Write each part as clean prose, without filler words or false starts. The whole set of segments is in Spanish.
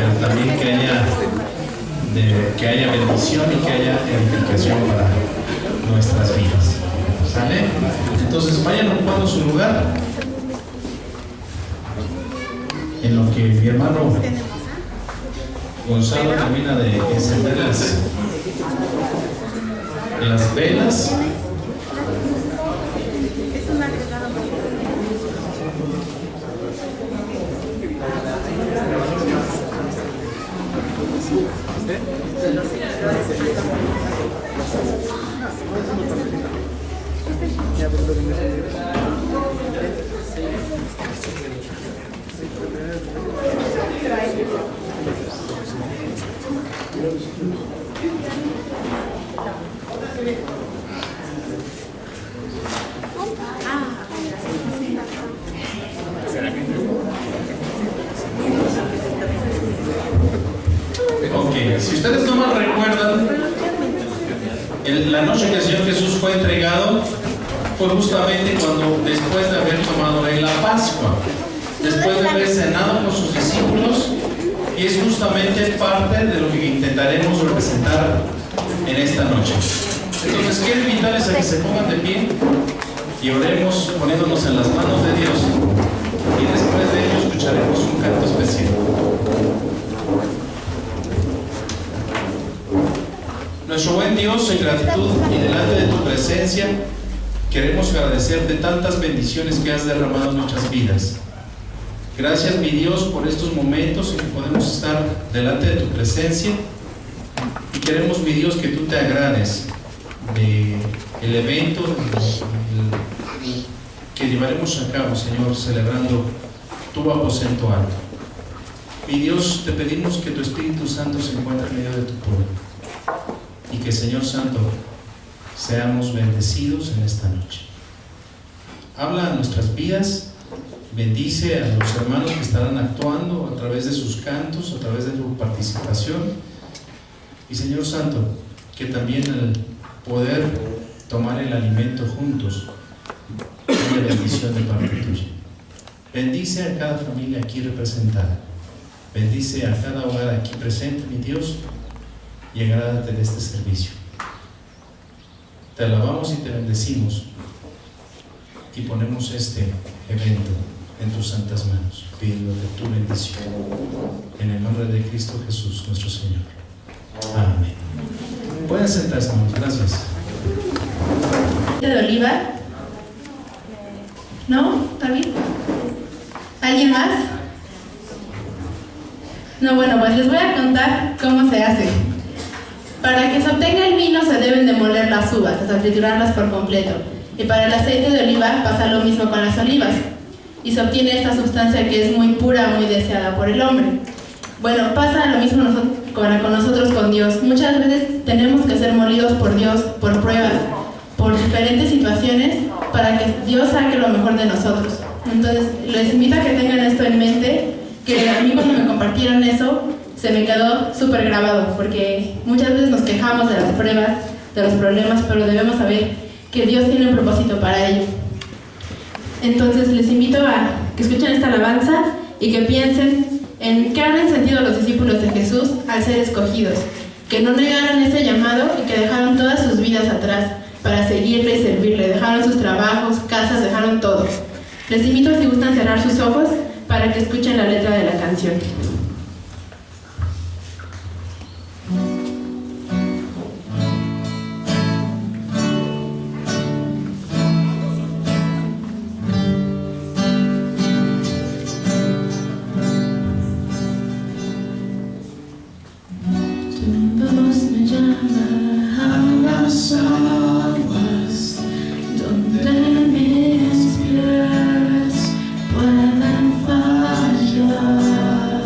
pero también que haya bendición y que haya edificación para nuestras vidas. ¿Sale? Entonces vayan ocupando su lugar. En lo que mi hermano Gonzalo termina de encender las velas. Si ustedes no mal recuerdan, la noche que el Señor Jesús fue entregado fue justamente cuando, después de haber tomado en la Pascua, después de haber cenado con sus discípulos, y es justamente parte de lo que intentaremos representar en esta noche. Entonces quiero invitarles a que se pongan de pie y oremos poniéndonos en las manos de Dios, y después de ello escucharemos un canto especial. Nuestro buen Dios, en gratitud y delante de tu presencia, queremos agradecerte tantas bendiciones que has derramado en nuestras vidas. Gracias, mi Dios, por estos momentos en que podemos estar delante de tu presencia, y queremos, mi Dios, que tú te agrades del evento que llevaremos a cabo, Señor, celebrando tu aposento alto. Mi Dios, te pedimos que tu Espíritu Santo se encuentre en medio de tu pueblo, y que, Señor Santo, seamos bendecidos en esta noche. Habla a nuestras vidas, bendice a los hermanos que estarán actuando a través de sus cantos, a través de su participación, y, Señor Santo, que también al poder tomar el alimento juntos haya bendición de parte tuya. Bendice a cada familia aquí representada, bendice a cada hogar aquí presente, mi Dios, y agrádate de este servicio. Te alabamos y te bendecimos, y ponemos este evento en tus santas manos, pidiéndote tu bendición, en el nombre de Cristo Jesús, nuestro Señor. Amén. Pueden sentarse, hermanos. Gracias. ¿De oliva? ¿No? ¿Está bien? ¿Alguien más? No, bueno, pues les voy a contar cómo se hace. Para que se obtenga el vino se deben de moler las uvas, o sea, triturarlas por completo. Y para el aceite de oliva pasa lo mismo con las olivas. Y se obtiene esta sustancia que es muy pura, muy deseada por el hombre. Bueno, pasa lo mismo con nosotros con Dios. Muchas veces tenemos que ser molidos por Dios, por pruebas, por diferentes situaciones, para que Dios saque lo mejor de nosotros. Entonces, les invito a que tengan esto en mente, que a mí cuando me compartieron eso, se me quedó súper grabado, porque muchas veces nos quejamos de las pruebas, de los problemas, pero debemos saber que Dios tiene un propósito para ello. Entonces les invito a que escuchen esta alabanza y que piensen en qué han sentido los discípulos de Jesús al ser escogidos, que no negaron ese llamado y que dejaron todas sus vidas atrás para seguirle y servirle, dejaron sus trabajos, casas, dejaron todo. Les invito, si gustan, cerrar sus ojos para que escuchen la letra de la canción. Donde mis pies pueden fallar.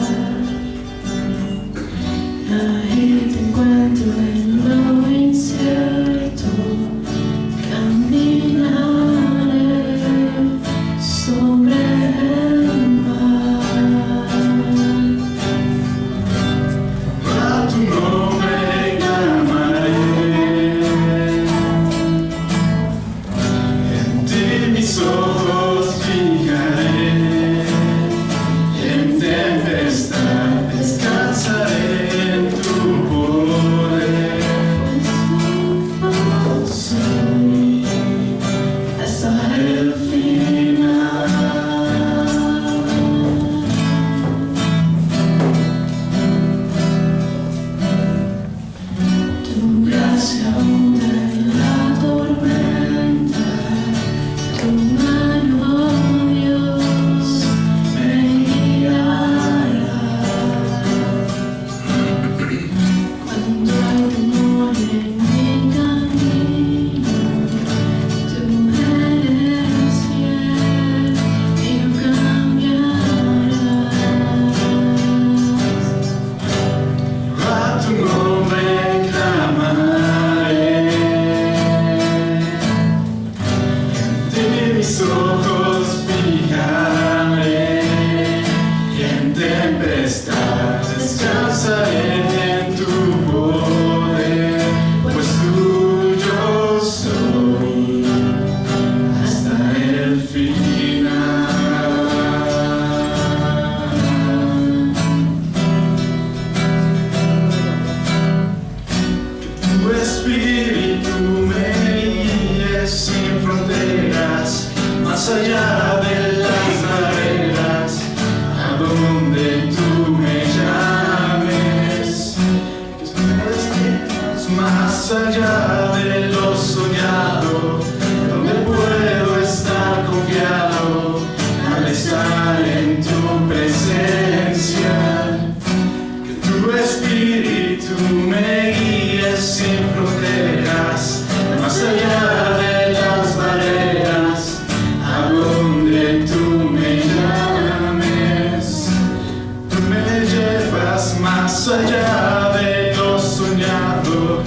estás más allá de lo soñado,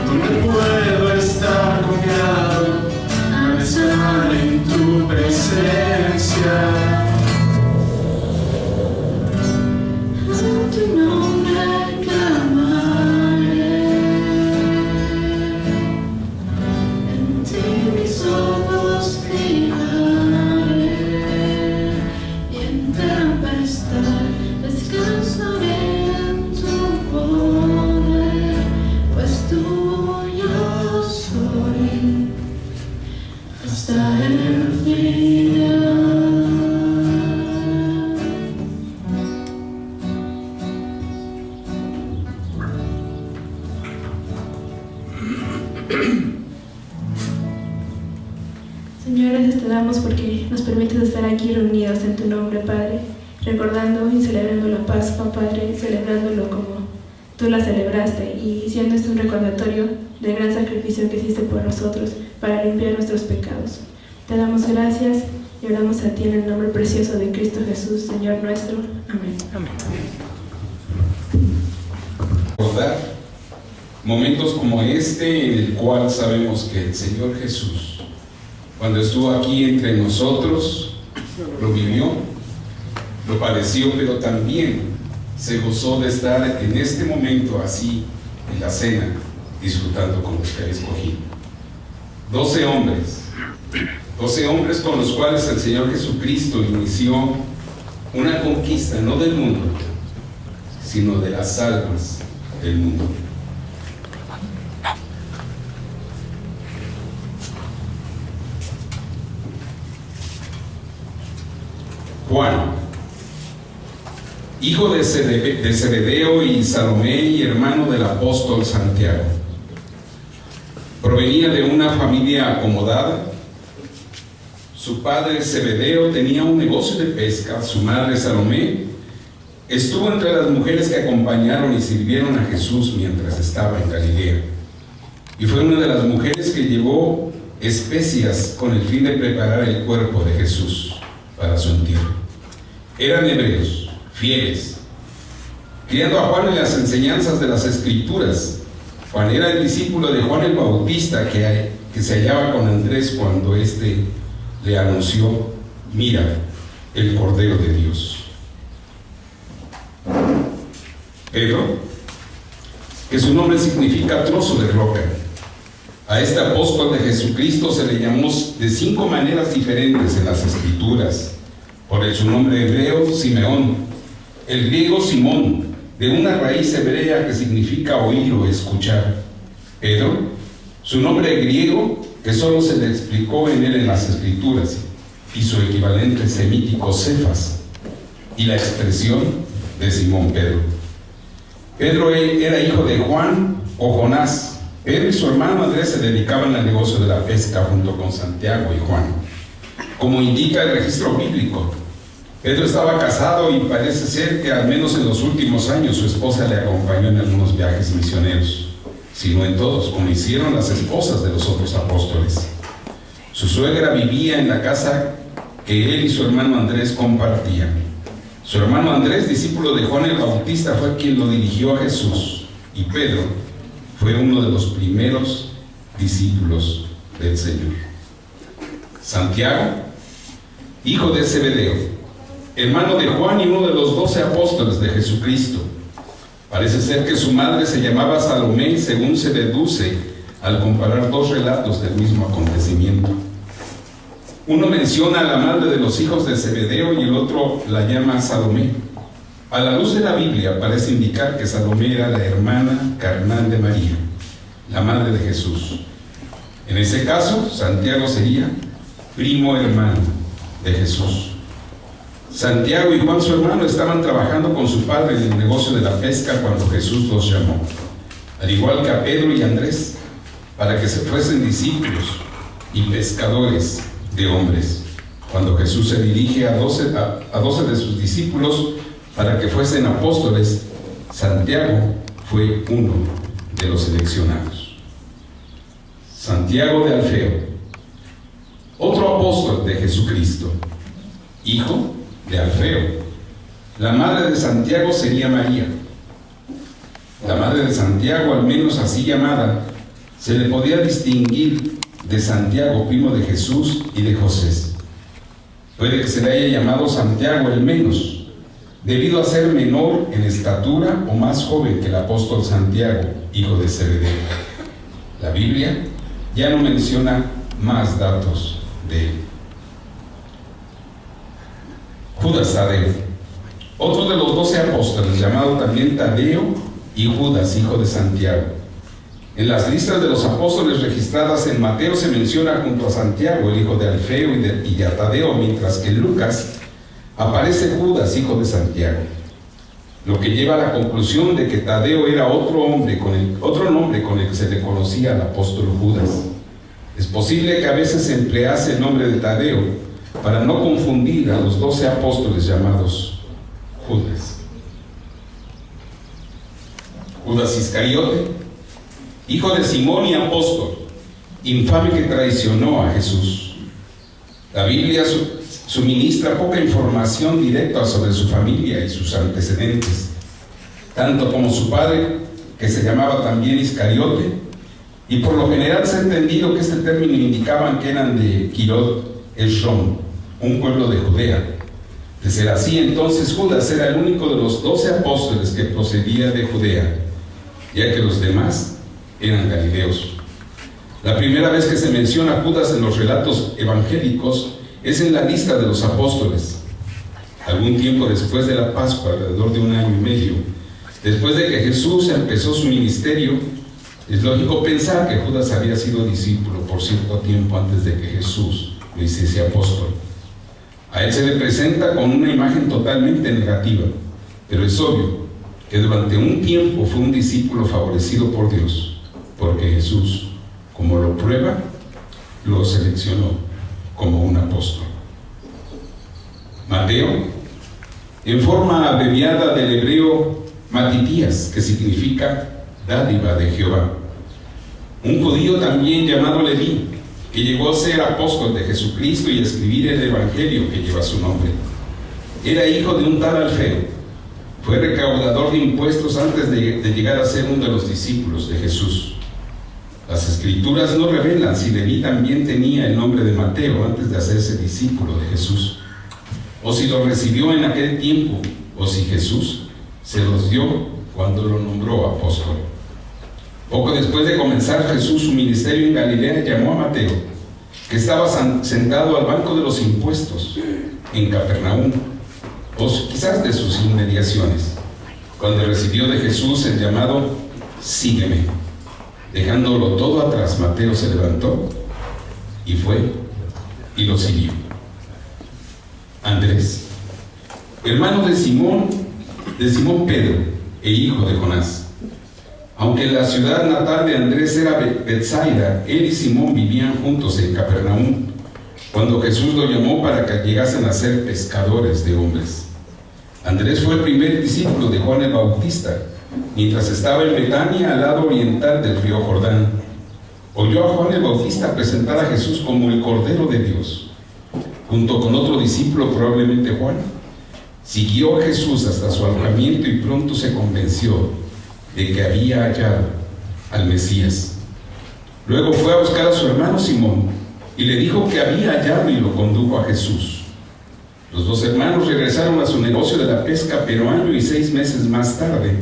donde puedo estar confiado al estar en tu presencia. A tu nombre clamaré, en ti mis ojos fijaré, y en tempestad descansaré en tu poder, pues tuyo soy hasta el final. Señor, gracias te damos porque nos permites estar aquí reunidos en tu nombre, Padre, recordando y celebrando la Pascua, Padre, celebrándolo como tú la celebraste y siendo esto un recordatorio del gran sacrificio que hiciste por nosotros para limpiar nuestros pecados. Te damos gracias y oramos a ti en el nombre precioso de Cristo Jesús, Señor nuestro. Amén. Amén. Recordar momentos como este en el cual sabemos que el Señor Jesús, cuando estuvo aquí entre nosotros, lo vivió, lo padeció, pero también se gozó de estar en este momento así en la cena, disfrutando con los que había escogido. 12 hombres con los cuales el Señor Jesucristo inició una conquista, no del mundo, sino de las almas del mundo. Juan, hijo de Zebedeo y Salomé y hermano del apóstol Santiago. Provenía de una familia acomodada. Su padre Zebedeo tenía un negocio de pesca. Su madre Salomé estuvo entre las mujeres que acompañaron y sirvieron a Jesús mientras estaba en Galilea. Y fue una de las mujeres que llevó especias con el fin de preparar el cuerpo de Jesús para su entierro. Eran hebreos, fieles, criando a Juan en las enseñanzas de las Escrituras. Juan era el discípulo de Juan el Bautista que se hallaba con Andrés cuando éste le anunció: mira, el Cordero de Dios. Pedro, que su nombre significa trozo de roca. A este apóstol de Jesucristo se le llamó de 5 maneras diferentes en las Escrituras. Por su nombre hebreo, Simeón; el griego, Simón, de una raíz hebrea que significa oír o escuchar. Pedro, su nombre griego, que solo se le explicó en él en las Escrituras, y su equivalente semítico, Cefas, y la expresión de Simón Pedro. Pedro era hijo de Juan o Jonás. Pedro y su hermano Andrés se dedicaban al negocio de la pesca junto con Santiago y Juan. Como indica el registro bíblico, Pedro estaba casado y parece ser que al menos en los últimos años su esposa le acompañó en algunos viajes misioneros, sino en todos, como hicieron las esposas de los otros apóstoles. Su suegra vivía en la casa que él y su hermano Andrés compartían. Su hermano Andrés, discípulo de Juan el Bautista, fue quien lo dirigió a Jesús, y Pedro fue uno de los primeros discípulos del Señor. Santiago, hijo de Zebedeo, hermano de Juan y uno de los 12 apóstoles de Jesucristo. Parece ser que su madre se llamaba Salomé, según se deduce al comparar 2 relatos del mismo acontecimiento. Uno menciona a la madre de los hijos de Zebedeo y el otro la llama Salomé. A la luz de la Biblia parece indicar que Salomé era la hermana carnal de María, la madre de Jesús. En ese caso, Santiago sería primo hermano de Jesús. Santiago y Juan, su hermano, estaban trabajando con su padre en el negocio de la pesca cuando Jesús los llamó, al igual que a Pedro y Andrés, para que se fuesen discípulos y pescadores de hombres. Cuando Jesús se dirige a 12 de sus discípulos para que fuesen apóstoles, Santiago fue uno de los seleccionados. Santiago de Alfeo, otro apóstol de Jesucristo, hijo de Alfeo. La madre de Santiago sería María, La madre de Santiago, al menos así llamada, se le podía distinguir de Santiago, primo de Jesús y de José. Puede que se le haya llamado Santiago el menos, debido a ser menor en estatura o más joven que el apóstol Santiago, hijo de Zebedeo. La Biblia ya no menciona más datos de él. Judas Tadeo, otro de los 12 apóstoles, llamado también Tadeo, y Judas, hijo de Santiago. En las listas de los apóstoles registradas en Mateo se menciona junto a Santiago, el hijo de Alfeo, y a Tadeo, mientras que en Lucas aparece Judas, hijo de Santiago, lo que lleva a la conclusión de que Tadeo era otro nombre con el que se le conocía al apóstol Judas. Es posible que a veces se emplease el nombre de Tadeo para no confundir a los 12 apóstoles llamados Judas. Judas Iscariote, hijo de Simón y apóstol, infame que traicionó a Jesús. La Biblia suministra poca información directa sobre su familia y sus antecedentes, tanto como su padre, que se llamaba también Iscariote, y por lo general se ha entendido que este término indicaban que eran de Kirot el-Shom, un pueblo de Judea. De ser así, entonces Judas era el único de los 12 apóstoles que procedía de Judea, ya que los demás eran galileos. La primera vez que se menciona a Judas en los relatos evangélicos es en la lista de los apóstoles, algún tiempo después de la Pascua, alrededor de 1 año y medio. Después de que Jesús empezó su ministerio, es lógico pensar que Judas había sido discípulo por cierto tiempo antes de que Jesús lo hiciese apóstol. A él se le presenta con una imagen totalmente negativa, pero es obvio que durante un tiempo fue un discípulo favorecido por Dios, porque Jesús, como lo prueba, lo seleccionó como un apóstol. Mateo, en forma abreviada del hebreo Matitías, que significa dádiva de Jehová. Un judío también llamado Leví, que llegó a ser apóstol de Jesucristo y a escribir el evangelio que lleva su nombre. Era hijo de un tal Alfeo. Fue recaudador de impuestos antes de llegar a ser uno de los discípulos de Jesús. Las escrituras no revelan si Leví también tenía el nombre de Mateo antes de hacerse discípulo de Jesús, o si lo recibió en aquel tiempo, o si Jesús se los dio cuando lo nombró apóstol. Poco después de comenzar Jesús su ministerio en Galilea, llamó a Mateo, que estaba sentado al banco de los impuestos en Capernaum, o quizás de sus inmediaciones, cuando recibió de Jesús el llamado sígueme. Dejándolo todo atrás, Mateo se levantó y fue y lo siguió. Andrés, hermano de Simón Pedro e hijo de Jonás. Aunque la ciudad natal de Andrés era Betsaida, él y Simón vivían juntos en Capernaum, cuando Jesús lo llamó para que llegasen a ser pescadores de hombres. Andrés fue el primer discípulo de Juan el Bautista, mientras estaba en Betania, al lado oriental del río Jordán. Oyó a Juan el Bautista presentar a Jesús como el Cordero de Dios. Junto con otro discípulo, probablemente Juan, siguió a Jesús hasta su alojamiento y pronto se convenció de que había hallado al Mesías. Luego fue a buscar a su hermano Simón y le dijo que había hallado y lo condujo a Jesús. Los dos hermanos regresaron a su negocio de la pesca, pero año y 6 meses más tarde,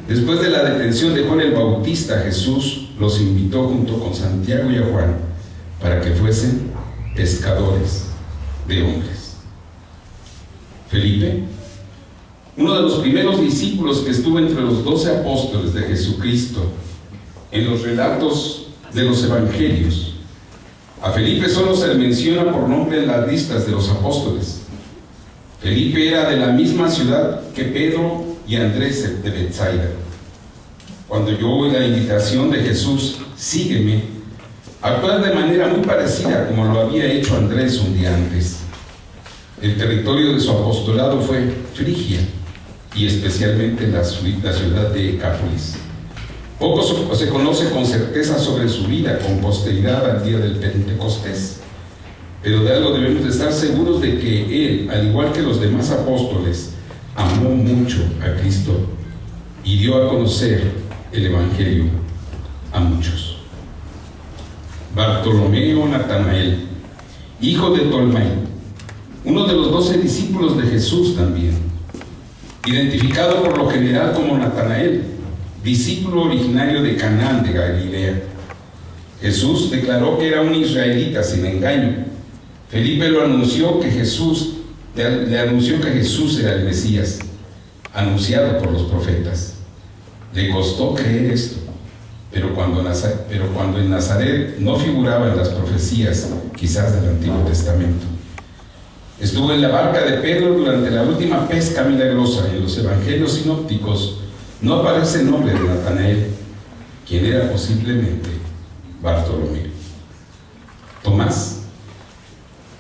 después de la detención de Juan el Bautista, Jesús los invitó junto con Santiago y a Juan para que fuesen pescadores de hombres. Felipe, uno de los primeros discípulos que estuvo entre los 12 apóstoles de Jesucristo en los relatos de los evangelios. A Felipe solo se le menciona por nombre en las listas de los apóstoles. Felipe era de la misma ciudad que Pedro y Andrés de Betsaida. Cuando yo oí la invitación de Jesús, sígueme, actuó de manera muy parecida como lo había hecho Andrés un día antes. El territorio de su apostolado fue Frigia, y especialmente la ciudad de Ecápolis. Poco se conoce con certeza sobre su vida con posteridad al día del Pentecostés, pero de algo debemos de estar seguros de que él, al igual que los demás apóstoles, amó mucho a Cristo y dio a conocer el Evangelio a muchos. Bartolomeo Natanael, hijo de Tolmai, uno de los 12 discípulos de Jesús también, identificado por lo general como Natanael, discípulo originario de Canaán de Galilea. Jesús declaró que era un israelita sin engaño. Felipe le anunció que Jesús era el Mesías, anunciado por los profetas. Le costó creer esto, pero cuando en Nazaret no figuraba en las profecías, quizás del Antiguo Testamento. Estuvo en la barca de Pedro durante la última pesca milagrosa. En los evangelios sinópticos no aparece el nombre de Natanael, quien era posiblemente Bartolomeo. Tomás,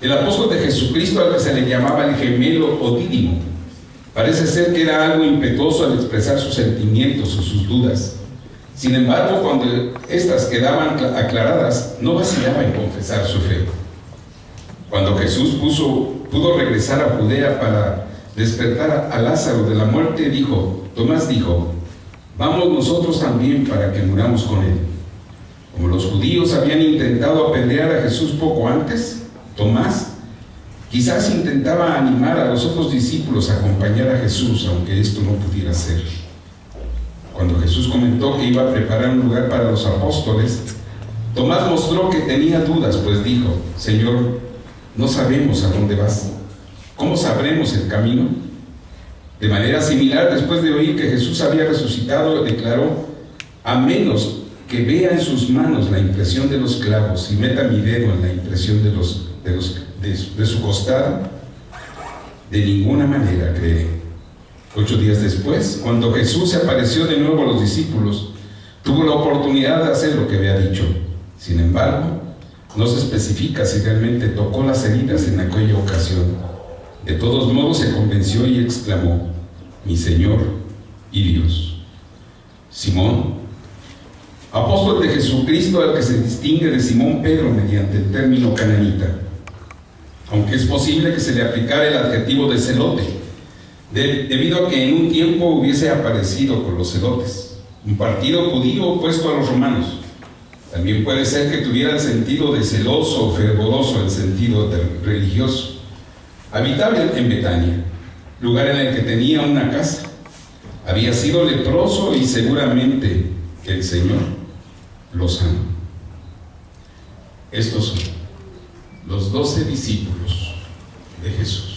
el apóstol de Jesucristo, al que se le llamaba el gemelo o Dídimo, parece ser que era algo impetuoso al expresar sus sentimientos o sus dudas. Sin embargo, cuando éstas quedaban aclaradas, no vacilaba en confesar su fe. Cuando Jesús pudo regresar a Judea para despertar a Lázaro de la muerte, Tomás dijo: vamos nosotros también para que muramos con él. Como los judíos habían intentado apedrear a Jesús poco antes, Tomás quizás intentaba animar a los otros discípulos a acompañar a Jesús, aunque esto no pudiera ser. Cuando Jesús comentó que iba a preparar un lugar para los apóstoles, Tomás mostró que tenía dudas, pues dijo: Señor, no sabemos a dónde vas. ¿Cómo sabremos el camino? De manera similar, después de oír que Jesús había resucitado, declaró: a menos que vea en sus manos la impresión de los clavos y meta mi dedo en la impresión de su costado, de ninguna manera creeré. 8 días después, cuando Jesús se apareció de nuevo a los discípulos, tuvo la oportunidad de hacer lo que había dicho. Sin embargo, no se especifica si realmente tocó las heridas en aquella ocasión. De todos modos, se convenció y exclamó: mi Señor y Dios. Simón, apóstol de Jesucristo, al que se distingue de Simón Pedro mediante el término cananita, aunque es posible que se le aplicara el adjetivo de celote, debido a que en un tiempo hubiese aparecido con los celotes, un partido judío opuesto a los romanos. También puede ser que tuviera el sentido de celoso o fervoroso, el sentido religioso. Habitaba en Betania, lugar en el que tenía una casa. Había sido leproso y seguramente el Señor lo sanó. Estos son los 12 discípulos de Jesús.